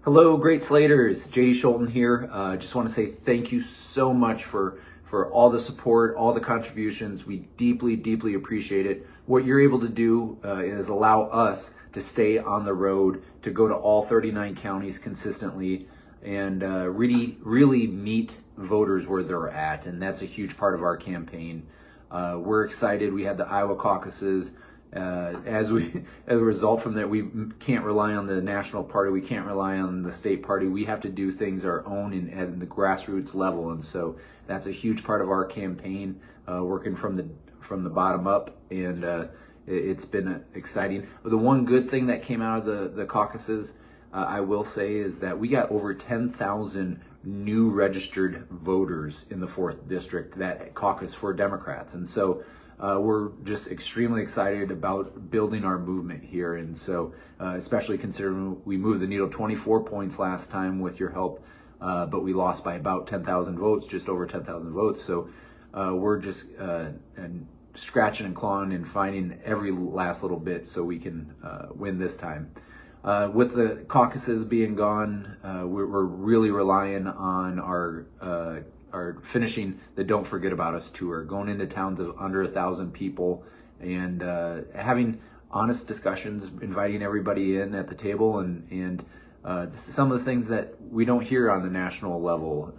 Hello, great Slaters. JD Scholten here. Just want to say thank you so much for all the support, all the contributions. We deeply appreciate it. What you're able to do is allow us to stay on the road, to go to all 39 counties consistently, and really meet voters where they're at. And that's a huge part of our campaign. We're excited. We had the Iowa caucuses. As a result from that, we can't rely on the national party. We can't rely on the state party. We have to do things our own at the grassroots level, and so that's a huge part of our campaign, working from the bottom up, and it's been exciting. The one good thing that came out of the caucuses, I will say, is that we got over 10,000 new registered voters in the 4th district that caucus for Democrats, and so we're just extremely excited about building our movement here. And so, especially considering we moved the needle 24 points last time with your help, but we lost by about 10,000 votes, just over 10,000 votes. So we're just scratching and clawing and finding every last little bit so we can win this time. With the caucuses being gone, we're really relying on our finishing the Don't Forget About Us tour, going into towns of under 1,000 people and having honest discussions, inviting everybody in at the table, and some of the things that we don't hear on the national level.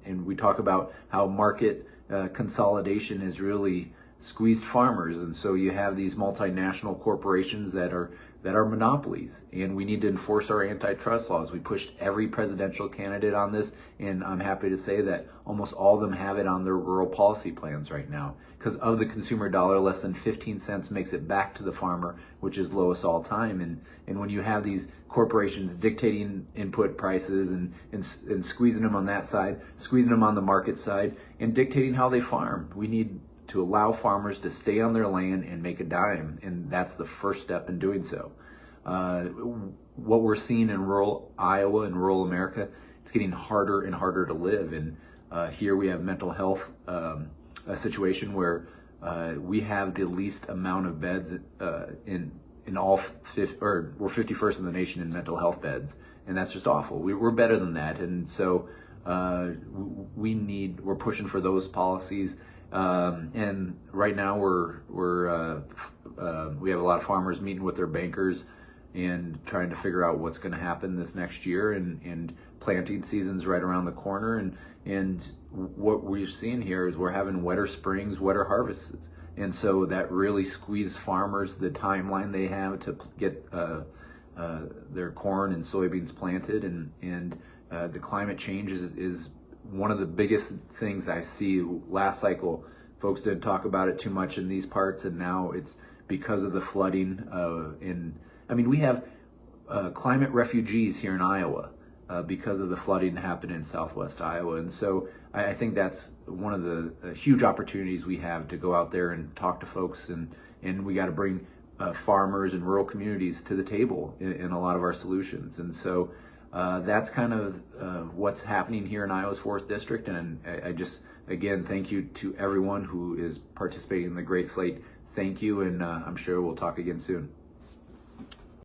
And we talk about how market consolidation has really squeezed farmers, and so you have these multinational corporations that are monopolies, and we need to enforce our antitrust laws. We pushed every presidential candidate on this, and I'm happy to say that almost all of them have it on their rural policy plans right now. Because of the consumer dollar, less than 15 cents makes it back to the farmer, which is lowest all time. And when you have these corporations dictating input prices and squeezing them on that side, squeezing them on the market side, and dictating how they farm, we need to allow farmers to stay on their land and make a dime, and that's the first step in doing so. What we're seeing in rural Iowa and rural America, it's getting harder and harder to live. And here we have mental health, a situation where we have the least amount of beds in all we're 51st in the nation in mental health beds, and that's just awful. We're better than that, and so we're pushing for those policies. And right now we have a lot of farmers meeting with their bankers and trying to figure out what's going to happen this next year, and planting season's right around the corner, and what we're seeing here is we're having wetter springs, wetter harvests, and so that really squeezes farmers, the timeline they have to get their corn and soybeans planted, and the climate change is one of the biggest things I see. Last cycle, folks didn't talk about it too much in these parts, and now it's because of the flooding. We have climate refugees here in Iowa because of the flooding that happened in southwest Iowa. And so I think that's one of the huge opportunities we have to go out there and talk to folks, and we got to bring farmers and rural communities to the table in a lot of our solutions. And so that's kind of what's happening here in Iowa's 4th District, and I just, again, thank you to everyone who is participating in the Great Slate. Thank you, and I'm sure we'll talk again soon.